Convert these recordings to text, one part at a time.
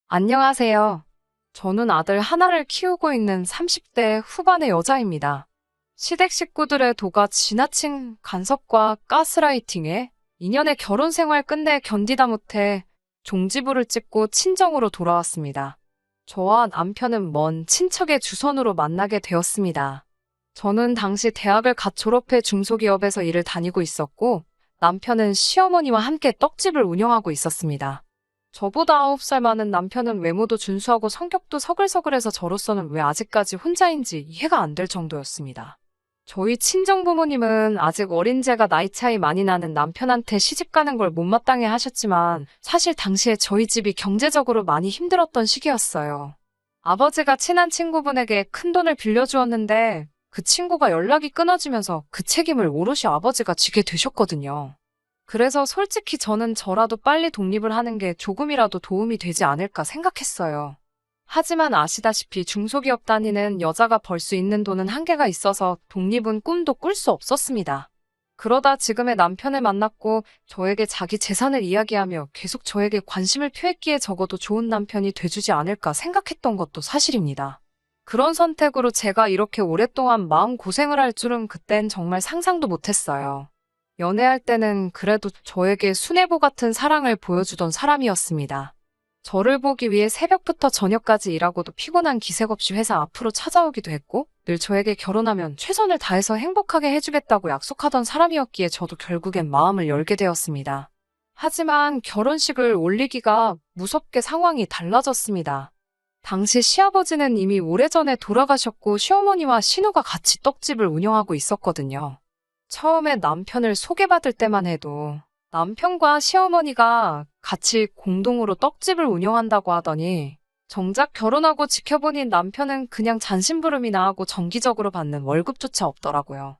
안녕하세요. 저는 아들 하나를 키우고 있는 30대 후반의 여자입니다. 시댁 식구들의 도가 지나친 간섭과 가스라이팅에 2년의 결혼 생활 끝내 견디다 못해 종지부를 찍고 친정으로 돌아왔습니다. 저와 남편은 먼 친척의 주선으로 만나게 되었습니다. 저는 당시 대학을 갓 졸업해 중소기업에서 일을 다니고 있었고, 남편은 시어머니와 함께 떡집을 운영하고 있었습니다. 저보다 9살 많은 남편은 외모도 준수하고 성격도 서글서글해서 저로서는 왜 아직까지 혼자인지 이해가 안 될 정도였습니다. 저희 친정부모님은 아직 어린 제가 나이 차이 많이 나는 남편한테 시집 가는 걸 못마땅해 하셨지만 사실 당시에 저희 집이 경제적으로 많이 힘들었던 시기였어요. 아버지가 친한 친구분에게 큰돈을 빌려주었는데 그 친구가 연락이 끊어지면서 그 책임을 오롯이 아버지가 지게 되셨거든요. 그래서 솔직히 저는 저라도 빨리 독립을 하는 게 조금이라도 도움이 되지 않을까 생각했어요. 하지만 아시다시피 중소기업 다니는 여자가 벌 수 있는 돈은 한계가 있어서 독립은 꿈도 꿀 수 없었습니다. 그러다 지금의 남편을 만났고 저에게 자기 재산을 이야기하며 계속 저에게 관심을 표했기에 적어도 좋은 남편이 돼주지 않을까 생각했던 것도 사실입니다. 그런 선택으로 제가 이렇게 오랫동안 마음고생을 할 줄은 그땐 정말 상상도 못했어요. 연애할 때는 그래도 저에게 수뇌부 같은 사랑을 보여주던 사람이었습니다. 저를 보기 위해 새벽부터 저녁까지 일하고도 피곤한 기색 없이 회사 앞으로 찾아오기도 했고, 늘 저에게 결혼하면 최선을 다해서 행복하게 해주겠다고 약속하던 사람이었기에 저도 결국엔 마음을 열게 되었습니다. 하지만 결혼식을 올리기가 무섭게 상황이 달라졌습니다. 당시 시아버지는 이미 오래전에 돌아가셨고 시어머니와 신우가 같이 떡집을 운영하고 있었거든요. 처음에 남편을 소개받을 때만 해도 남편과 시어머니가 같이 공동으로 떡집을 운영한다고 하더니 정작 결혼하고 지켜보니 남편은 그냥 잔심부름이나 하고 정기적으로 받는 월급조차 없더라고요.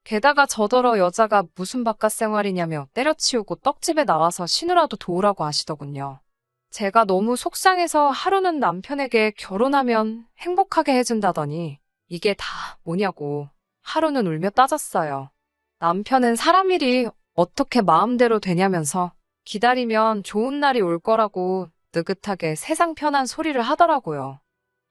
게다가 저더러 여자가 무슨 바깥 생활이냐며 때려치우고 떡집에 나와서 신우라도 도우라고 하시더군요. 제가 너무 속상해서 하루는 남편에게 결혼하면 행복하게 해준다더니 이게 다 뭐냐고 하루는 울며 따졌어요. 남편은 사람 일이 어떻게 마음대로 되냐면서 기다리면 좋은 날이 올 거라고 느긋하게 세상 편한 소리를 하더라고요.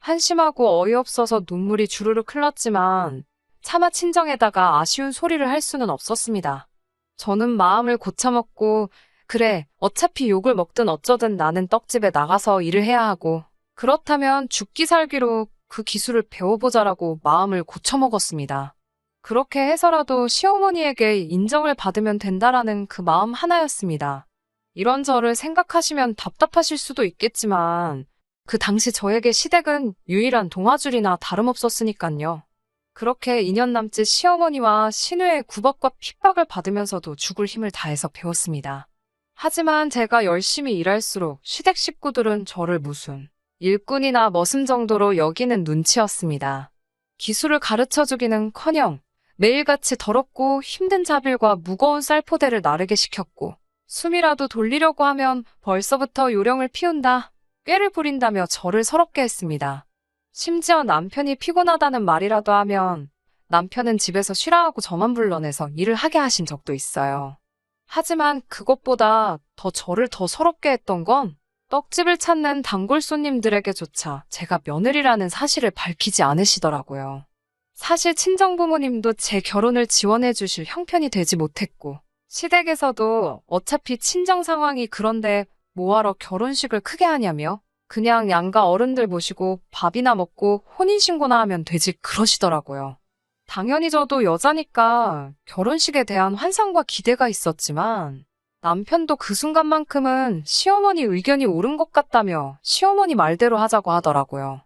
한심하고 어이없어서 눈물이 주르륵 흘렀지만 차마 친정에다가 아쉬운 소리를 할 수는 없었습니다. 저는 마음을 고쳐먹고 그래, 어차피 욕을 먹든 어쩌든 나는 떡집에 나가서 일을 해야 하고 그렇다면 죽기 살기로 그 기술을 배워보자라고 마음을 고쳐먹었습니다. 그렇게 해서라도 시어머니에게 인정을 받으면 된다라는 그 마음 하나였습니다. 이런 저를 생각하시면 답답하실 수도 있겠지만 그 당시 저에게 시댁은 유일한 동아줄이나 다름없었으니깐요. 그렇게 2년 남짓 시어머니와 신우의 구박과 핍박을 받으면서도 죽을 힘을 다해서 배웠습니다. 하지만 제가 열심히 일할수록 시댁 식구들은 저를 무슨 일꾼이나 머슴 정도로 여기는 눈치였습니다. 기술을 가르쳐주기는커녕 매일같이 더럽고 힘든 자빌과 무거운 쌀포대를 나르게 시켰고 숨이라도 돌리려고 하면 벌써부터 요령을 피운다, 꾀를 부린다며 저를 서럽게 했습니다. 심지어 남편이 피곤하다는 말이라도 하면 남편은 집에서 쉬라 하고 저만 불러내서 일을 하게 하신 적도 있어요. 하지만 그것보다 저를 더 서럽게 했던 건 떡집을 찾는 단골 손님들에게조차 제가 며느리라는 사실을 밝히지 않으시더라고요. 사실 친정부모님도 제 결혼을 지원해 주실 형편이 되지 못했고 시댁에서도 어차피 친정 상황이 그런데 뭐하러 결혼식을 크게 하냐며 그냥 양가 어른들 모시고 밥이나 먹고 혼인신고나 하면 되지 그러시더라고요. 당연히 저도 여자니까 결혼식에 대한 환상과 기대가 있었지만 남편도 그 순간만큼은 시어머니 의견이 옳은 것 같다며 시어머니 말대로 하자고 하더라고요.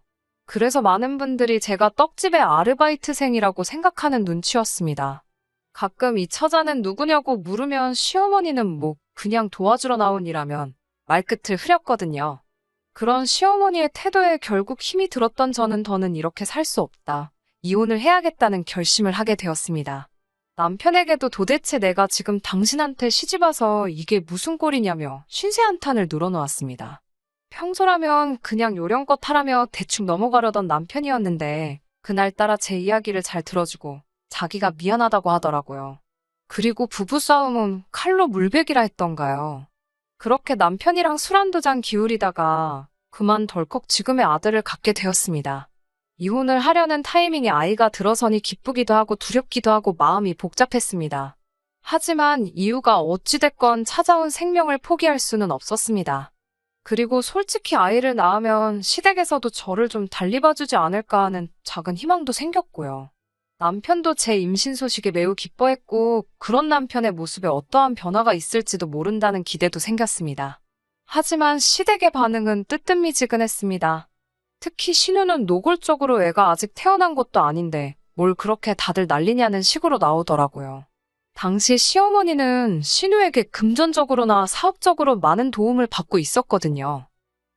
그래서 많은 분들이 제가 떡집의 아르바이트생이라고 생각하는 눈치였습니다. 가끔 이 처자는 누구냐고 물으면 시어머니는 뭐 그냥 도와주러 나온 이라면 말끝을 흐렸거든요. 그런 시어머니의 태도에 결국 힘이 들었던 저는 더는 이렇게 살 수 없다. 이혼을 해야겠다는 결심을 하게 되었습니다. 남편에게도 도대체 내가 지금 당신한테 시집와서 이게 무슨 꼴이냐며 신세 한탄을 늘어놓았습니다. 평소라면 그냥 요령껏 하라며 대충 넘어가려던 남편이었는데 그날따라 제 이야기를 잘 들어주고 자기가 미안하다고 하더라고요. 그리고 부부싸움은 칼로 물베기라 했던가요. 그렇게 남편이랑 술 한두 잔 기울이다가 그만 덜컥 지금의 아들을 갖게 되었습니다. 이혼을 하려는 타이밍에 아이가 들어서니 기쁘기도 하고 두렵기도 하고 마음이 복잡했습니다. 하지만 이유가 어찌됐건 찾아온 생명을 포기할 수는 없었습니다. 그리고 솔직히 아이를 낳으면 시댁에서도 저를 좀 달리 봐주지 않을까 하는 작은 희망도 생겼고요. 남편도 제 임신 소식에 매우 기뻐했고 그런 남편의 모습에 어떠한 변화가 있을지도 모른다는 기대도 생겼습니다. 하지만 시댁의 반응은 뜨뜻미지근했습니다. 특히 신우는 노골적으로 애가 아직 태어난 것도 아닌데 뭘 그렇게 다들 난리냐는 식으로 나오더라고요. 당시 시어머니는 신우에게 금전적으로나 사업적으로 많은 도움을 받고 있었거든요.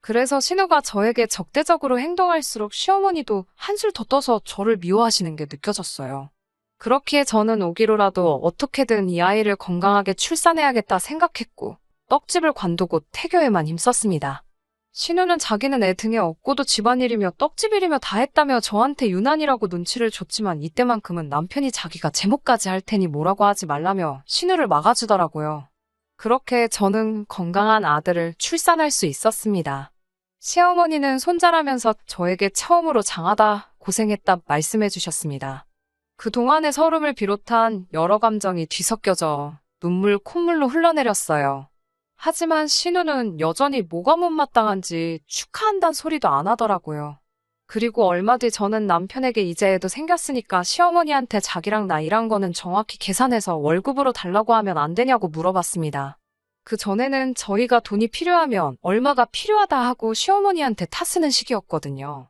그래서 신우가 저에게 적대적으로 행동할수록 시어머니도 한술 더 떠서 저를 미워하시는 게 느껴졌어요. 그렇기에 저는 오기로라도 어떻게든 이 아이를 건강하게 출산해야겠다 생각했고 떡집을 관두고 태교에만 힘썼습니다. 신우는 자기는 애 등에 업고도 집안일이며 떡집일이며 다 했다며 저한테 유난이라고 눈치를 줬지만 이때만큼은 남편이 자기가 제목까지 할 테니 뭐라고 하지 말라며 신우를 막아주더라고요. 그렇게 저는 건강한 아들을 출산할 수 있었습니다. 시어머니는 손자라면서 저에게 처음으로 장하다, 고생했다 말씀해 주셨습니다. 그동안의 서름을 비롯한 여러 감정이 뒤섞여져 눈물, 콧물로 흘러내렸어요. 하지만 신우는 여전히 뭐가 못마땅한지 축하한다는 소리도 안 하더라고요. 그리고 얼마 뒤 저는 남편에게 이제 애도 생겼으니까 시어머니한테 자기랑 나 일한 거는 정확히 계산해서 월급으로 달라고 하면 안 되냐고 물어봤습니다. 그 전에는 저희가 돈이 필요하면 얼마가 필요하다 하고 시어머니한테 타쓰는 식이었거든요.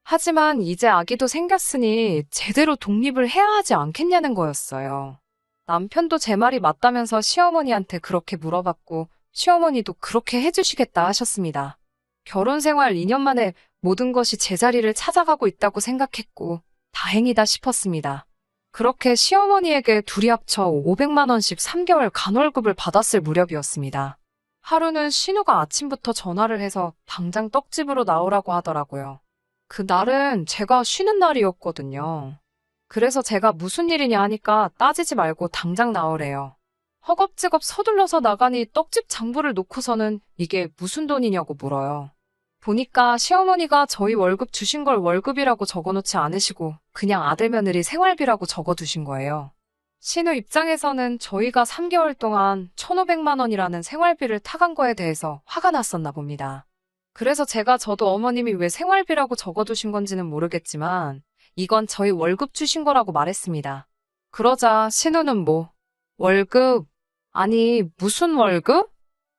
하지만 이제 아기도 생겼으니 제대로 독립을 해야 하지 않겠냐는 거였어요. 남편도 제 말이 맞다면서 시어머니한테 그렇게 물어봤고 시어머니도 그렇게 해주시겠다 하셨습니다. 결혼 생활 2년 만에 모든 것이 제자리를 찾아가고 있다고 생각했고 다행이다 싶었습니다. 그렇게 시어머니에게 둘이 합쳐 500만 원씩 3개월 간월급을 받았을 무렵이었습니다. 하루는 신우가 아침부터 전화를 해서 당장 떡집으로 나오라고 하더라고요. 그날은 제가 쉬는 날이었거든요. 그래서 제가 무슨 일이냐 하니까 따지지 말고 당장 나오래요. 허겁지겁 서둘러서 나가니 떡집 장부를 놓고서는 이게 무슨 돈이냐고 물어요. 보니까 시어머니가 저희 월급 주신 걸 월급이라고 적어놓지 않으시고 그냥 아들 며느리 생활비라고 적어두신 거예요. 신우 입장에서는 저희가 3개월 동안 1,500만 원이라는 생활비를 타간 거에 대해서 화가 났었나 봅니다. 그래서 저도 어머님이 왜 생활비라고 적어두신 건지는 모르겠지만 이건 저희 월급 주신 거라고 말했습니다. 그러자 신우는 월급? 아니, 무슨 월급?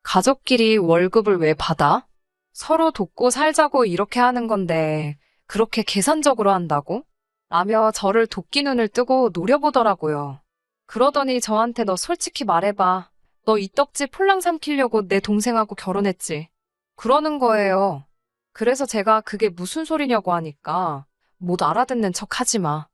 가족끼리 월급을 왜 받아? 서로 돕고 살자고 이렇게 하는 건데 그렇게 계산적으로 한다고? 라며 저를 도끼 눈을 뜨고 노려보더라고요. 그러더니 저한테 너 솔직히 말해봐. 너 이 떡집 폴랑 삼키려고 내 동생하고 결혼했지? 그러는 거예요. 그래서 제가 그게 무슨 소리냐고 하니까 못 알아듣는 척 하지 마.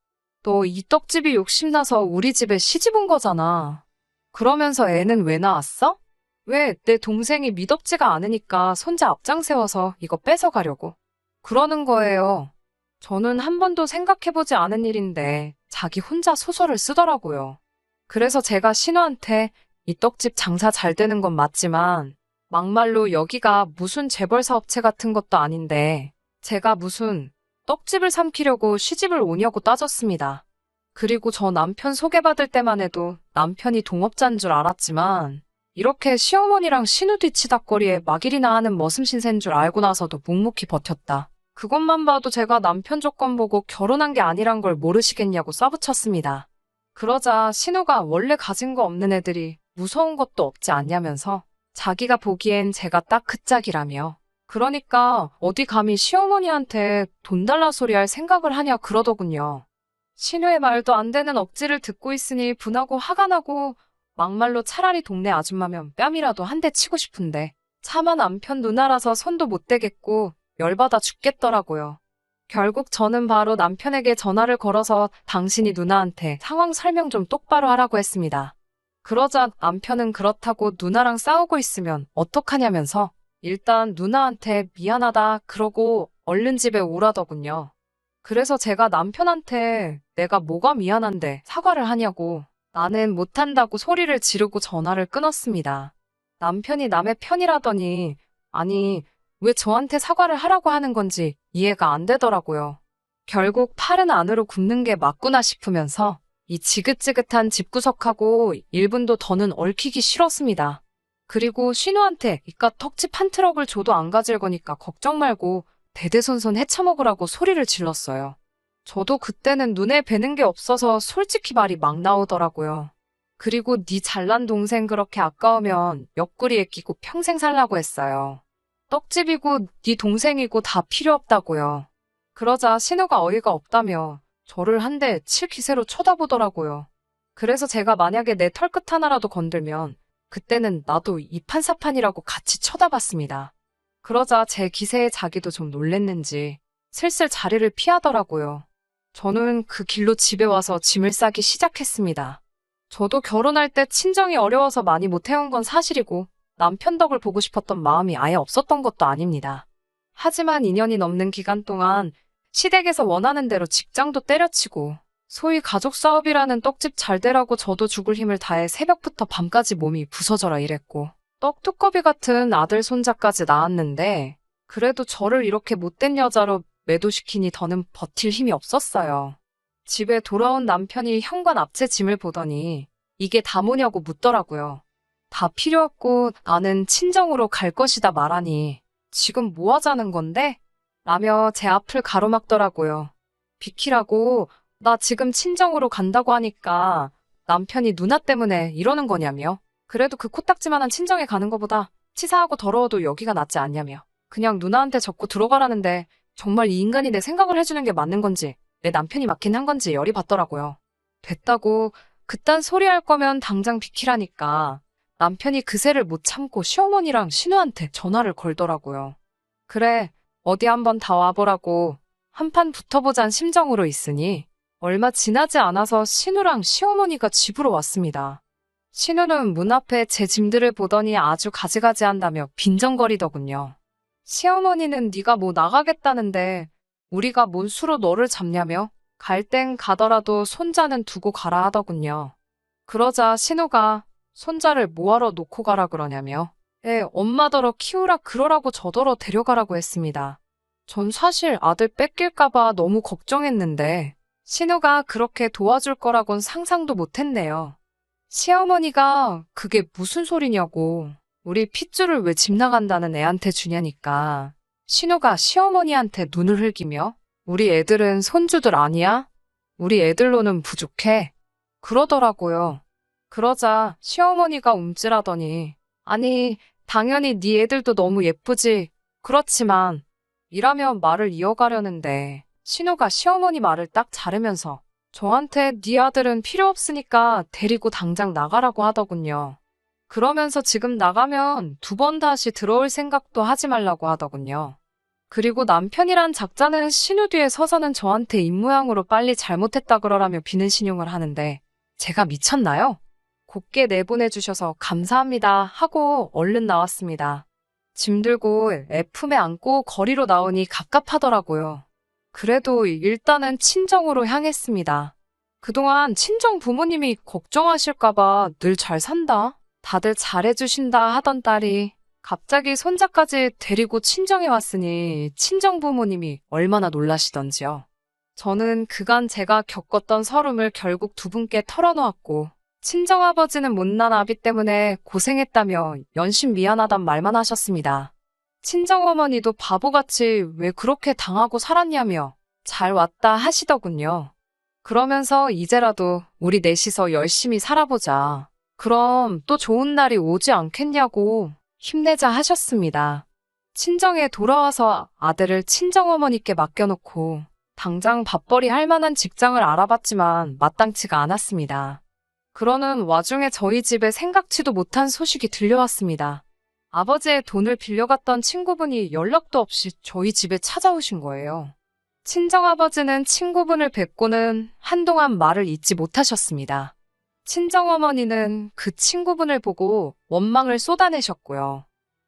너 이 떡집이 욕심나서 우리 집에 시집 온 거잖아. 그러면서 애는 왜 낳았어? 왜 내 동생이 미덥지가 않으니까 손자 앞장 세워서 이거 뺏어가려고. 그러는 거예요. 저는 한 번도 생각해보지 않은 일인데 자기 혼자 소설을 쓰더라고요. 그래서 제가 신우한테 이 떡집 장사 잘 되는 건 맞지만 막말로 여기가 무슨 재벌사 업체 같은 것도 아닌데 제가 무슨 떡집을 삼키려고 시집을 오냐고 따졌습니다. 그리고 저 남편 소개받을 때만 해도 남편이 동업자인 줄 알았지만 이렇게 시어머니랑 신우 뒤치다꺼리에 막일이나 하는 머슴신세인 줄 알고 나서도 묵묵히 버텼다. 그것만 봐도 제가 남편 조건 보고 결혼한 게 아니란 걸 모르시겠냐고 쏴붙였습니다. 그러자 신우가 원래 가진 거 없는 애들이 무서운 것도 없지 않냐면서 자기가 보기엔 제가 딱 그 짝이라며. 그러니까 어디 감히 시어머니한테 돈 달라 소리 할 생각을 하냐 그러더군요. 신우의 말도 안 되는 억지를 듣고 있으니 분하고 화가 나고 막말로 차라리 동네 아줌마면 뺨이라도 한 대 치고 싶은데 차마 남편 누나라서 손도 못 대겠고 열받아 죽겠더라고요. 결국 저는 바로 남편에게 전화를 걸어서 당신이 누나한테 상황 설명 좀 똑바로 하라고 했습니다. 그러자 남편은 그렇다고 누나랑 싸우고 있으면 어떡하냐면서 일단 누나한테 미안하다 그러고 얼른 집에 오라더군요. 그래서 제가 남편한테 내가 뭐가 미안한데 사과를 하냐고 나는 못한다고 소리를 지르고 전화를 끊었습니다. 남편이 남의 편이라더니 아니 왜 저한테 사과를 하라고 하는 건지 이해가 안 되더라고요. 결국 팔은 안으로 굽는 게 맞구나 싶으면서 이 지긋지긋한 집구석하고 1분도 더는 얽히기 싫었습니다. 그리고 신우한테 이깟 턱집 한 트럭을 줘도 안 가질 거니까 걱정 말고 대대손손 헤쳐먹으라고 소리를 질렀어요. 저도 그때는 눈에 뵈는 게 없어서 솔직히 말이 막 나오더라고요. 그리고 네 잘난 동생 그렇게 아까우면 옆구리에 끼고 평생 살라고 했어요. 떡집이고 네 동생이고 다 필요 없다고요. 그러자 신우가 어이가 없다며 저를 한 대 칠 기세로 쳐다보더라고요. 그래서 제가 만약에 내 털끝 하나라도 건들면 그때는 나도 이판사판이라고 같이 쳐다봤습니다. 그러자 제 기세에 자기도 좀 놀랬는지 슬슬 자리를 피하더라고요. 저는 그 길로 집에 와서 짐을 싸기 시작했습니다. 저도 결혼할 때 친정이 어려워서 많이 못 해온 건 사실이고 남편 덕을 보고 싶었던 마음이 아예 없었던 것도 아닙니다. 하지만 2년이 넘는 기간 동안 시댁에서 원하는 대로 직장도 때려치고 소위 가족 사업이라는 떡집 잘 되라고 저도 죽을 힘을 다해 새벽부터 밤까지 몸이 부서져라 일했고 떡두꺼비 같은 아들 손자까지 낳았는데 그래도 저를 이렇게 못된 여자로 매도시키니 더는 버틸 힘이 없었어요. 집에 돌아온 남편이 현관 앞제 짐을 보더니 이게 다 뭐냐고 묻더라고요. 다 필요 없고 나는 친정으로 갈 것이다 말하니 지금 뭐 하자는 건데? 라며 제 앞을 가로막더라고요. 비키라고 나 지금 친정으로 간다고 하니까 남편이 누나 때문에 이러는 거냐며. 그래도 그 코딱지만한 친정에 가는 거보다 치사하고 더러워도 여기가 낫지 않냐며. 그냥 누나한테 적고 들어가라는데 정말 이 인간이 내 생각을 해주는 게 맞는 건지 내 남편이 맞긴 한 건지 열이 받더라고요. 됐다고 그딴 소리 할 거면 당장 비키라니까 남편이 그새를 못 참고 시어머니랑 신우한테 전화를 걸더라고요. 그래 어디 한번 다 와보라고 한판 붙어보잔 심정으로 있으니 얼마 지나지 않아서 신우랑 시어머니가 집으로 왔습니다. 신우는 문 앞에 제 짐들을 보더니 아주 가지가지한다며 빈정거리더군요. 시어머니는 네가 뭐 나가겠다는데 우리가 뭔 수로 너를 잡냐며 갈 땐 가더라도 손자는 두고 가라 하더군요. 그러자 신우가 손자를 뭐하러 놓고 가라 그러냐며 엄마더러 키우라 그러라고 저더러 데려가라고 했습니다. 전 사실 아들 뺏길까봐 너무 걱정했는데 신우가 그렇게 도와줄 거라곤 상상도 못했네요. 시어머니가 그게 무슨 소리냐고 우리 핏줄을 왜 집 나간다는 애한테 주냐니까 신우가 시어머니한테 눈을 흘기며 우리 애들은 손주들 아니야? 우리 애들로는 부족해. 그러더라고요. 그러자 시어머니가 움찔하더니 아니 당연히 네 애들도 너무 예쁘지. 그렇지만 이라며 말을 이어가려는데 신우가 시어머니 말을 딱 자르면서 저한테 네 아들은 필요 없으니까 데리고 당장 나가라고 하더군요. 그러면서 지금 나가면 2번 다시 들어올 생각도 하지 말라고 하더군요. 그리고 남편이란 작자는 신우 뒤에 서서는 저한테 입모양으로 빨리 잘못했다 그러라며 비는 신용을 하는데 제가 미쳤나요? 곱게 내보내주셔서 감사합니다 하고 얼른 나왔습니다. 짐 들고 애 품에 안고 거리로 나오니 갑갑하더라고요. 그래도 일단은 친정으로 향했습니다. 그동안 친정 부모님이 걱정하실까봐 늘 잘 산다, 다들 잘해주신다 하던 딸이 갑자기 손자까지 데리고 친정에 왔으니 친정 부모님이 얼마나 놀라시던지요. 저는 그간 제가 겪었던 서름을 결국 2분께 털어놓았고 친정아버지는 못난 아비 때문에 고생했다며 연신 미안하단 말만 하셨습니다. 친정어머니도 바보같이 왜 그렇게 당하고 살았냐며 잘 왔다 하시더군요. 그러면서 이제라도 우리 넷이서 열심히 살아보자. 그럼 또 좋은 날이 오지 않겠냐고 힘내자 하셨습니다. 친정에 돌아와서 아들을 친정어머니께 맡겨놓고 당장 밥벌이 할 만한 직장을 알아봤지만 마땅치가 않았습니다. 그러는 와중에 저희 집에 생각지도 못한 소식이 들려왔습니다. 아버지의 돈을 빌려갔던 친구분이 연락도 없이 저희 집에 찾아오신 거예요. 친정아버지는 친구분을 뵙고는 한동안 말을 잇지 못하셨습니다. 친정어머니는 그 친구분을 보고 원망을 쏟아내셨고요.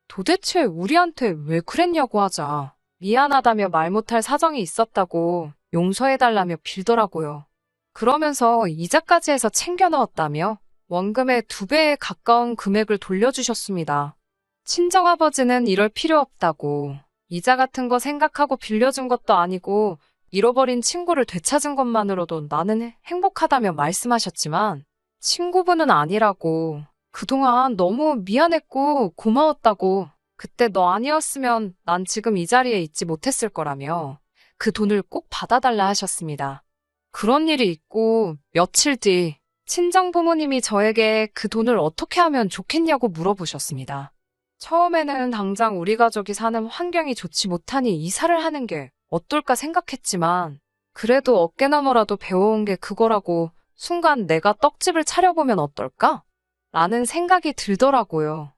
도대체 우리한테 왜 그랬냐고 하자 미안하다며 말 못할 사정이 있었다고 용서해달라며 빌더라고요. 그러면서 이자까지 해서 챙겨 넣었다며 원금의 2배에 가까운 금액을 돌려주셨습니다. 친정아버지는 이럴 필요 없다고. 이자 같은 거 생각하고 빌려준 것도 아니고 잃어버린 친구를 되찾은 것만으로도 나는 행복하다며 말씀하셨지만 친구분은 아니라고. 그동안 너무 미안했고 고마웠다고. 그때 너 아니었으면 난 지금 이 자리에 있지 못했을 거라며 그 돈을 꼭 받아달라 하셨습니다. 그런 일이 있고 며칠 뒤 친정 부모님이 저에게 그 돈을 어떻게 하면 좋겠냐고 물어보셨습니다. 처음에는 당장 우리 가족이 사는 환경이 좋지 못하니 이사를 하는 게 어떨까 생각했지만 그래도 어깨너머라도 배워온 게 그거라고 순간 내가 떡집을 차려보면 어떨까? 라는 생각이 들더라고요.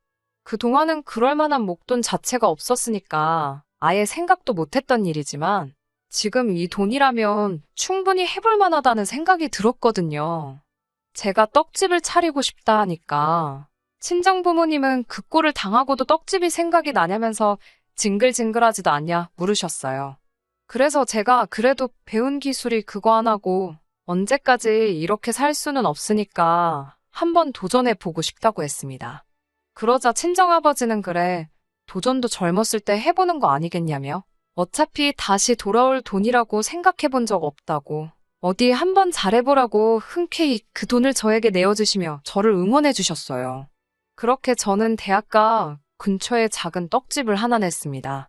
그동안은 그럴 만한 목돈 자체가 없었으니까 아예 생각도 못했던 일이지만 지금 이 돈이라면 충분히 해볼 만하다는 생각이 들었거든요. 제가 떡집을 차리고 싶다 하니까 친정 부모님은 그 꼴을 당하고도 떡집이 생각이 나냐면서 징글징글하지도 않냐 물으셨어요. 그래서 제가 그래도 배운 기술이 그거 하나고 언제까지 이렇게 살 수는 없으니까 한번 도전해 보고 싶다고 했습니다. 그러자 친정아버지는 그래, 도전도 젊었을 때 해보는 거 아니겠냐며 어차피 다시 돌아올 돈이라고 생각해 본 적 없다고 어디 한번 잘해보라고 흔쾌히 그 돈을 저에게 내어주시며 저를 응원해 주셨어요. 그렇게 저는 대학가 근처에 작은 떡집을 하나 냈습니다.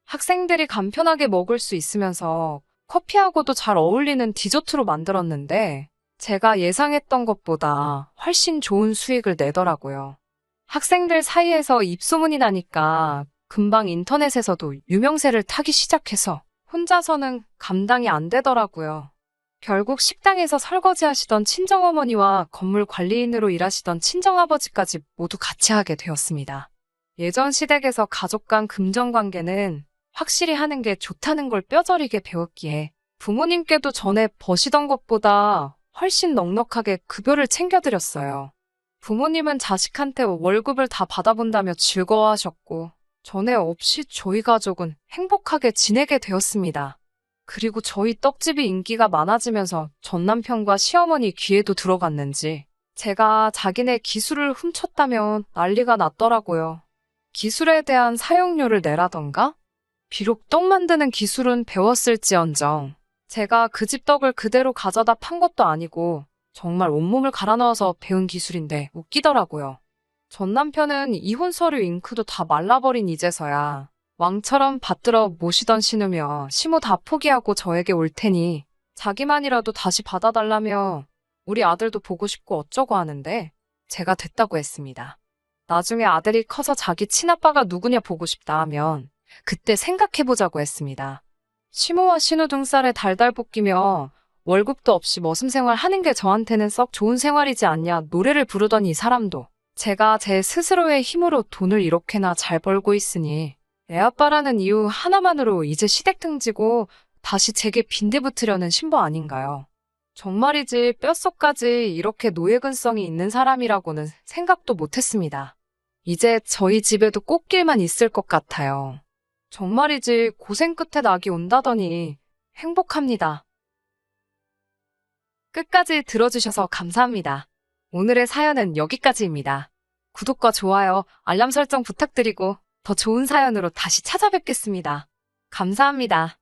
학생들이 간편하게 먹을 수 있으면서 커피하고도 잘 어울리는 디저트로 만들었는데 제가 예상했던 것보다 훨씬 좋은 수익을 내더라고요. 학생들 사이에서 입소문이 나니까 금방 인터넷에서도 유명세를 타기 시작해서 혼자서는 감당이 안 되더라고요. 결국 식당에서 설거지하시던 친정어머니와 건물 관리인으로 일하시던 친정아버지까지 모두 같이 하게 되었습니다. 예전 시댁에서 가족 간 금전관계는 확실히 하는 게 좋다는 걸 뼈저리게 배웠기에 부모님께도 전에 버시던 것보다 훨씬 넉넉하게 급여를 챙겨드렸어요. 부모님은 자식한테 월급을 다 받아본다며 즐거워하셨고 전에 없이 저희 가족은 행복하게 지내게 되었습니다. 그리고 저희 떡집이 인기가 많아지면서 전남편과 시어머니 귀에도 들어갔는지 제가 자기네 기술을 훔쳤다며 난리가 났더라고요. 기술에 대한 사용료를 내라던가? 비록 떡 만드는 기술은 배웠을지언정 제가 그 집 떡을 그대로 가져다 판 것도 아니고 정말 온몸을 갈아 넣어서 배운 기술인데 웃기더라고요. 전 남편은 이혼 서류 잉크도 다 말라버린 이제서야 왕처럼 받들어 모시던 신우며 시모 다 포기하고 저에게 올 테니 자기만이라도 다시 받아달라며 우리 아들도 보고 싶고 어쩌고 하는데 제가 됐다고 했습니다. 나중에 아들이 커서 자기 친아빠가 누구냐 보고 싶다 하면 그때 생각해보자고 했습니다. 시모와 신우 등살에 달달 볶이며 월급도 없이 머슴 생활 하는 게 저한테는 썩 좋은 생활이지 않냐 노래를 부르던 이 사람도 제가 제 스스로의 힘으로 돈을 이렇게나 잘 벌고 있으니 애아빠라는 이유 하나만으로 이제 시댁 등지고 다시 제게 빈대붙으려는 신부 아닌가요? 정말이지 뼛속까지 이렇게 노예근성이 있는 사람이라고는 생각도 못했습니다. 이제 저희 집에도 꽃길만 있을 것 같아요. 정말이지 고생 끝에 낙이 온다더니 행복합니다. 끝까지 들어주셔서 감사합니다. 오늘의 사연은 여기까지입니다. 구독과 좋아요, 알람 설정 부탁드리고 더 좋은 사연으로 다시 찾아뵙겠습니다. 감사합니다.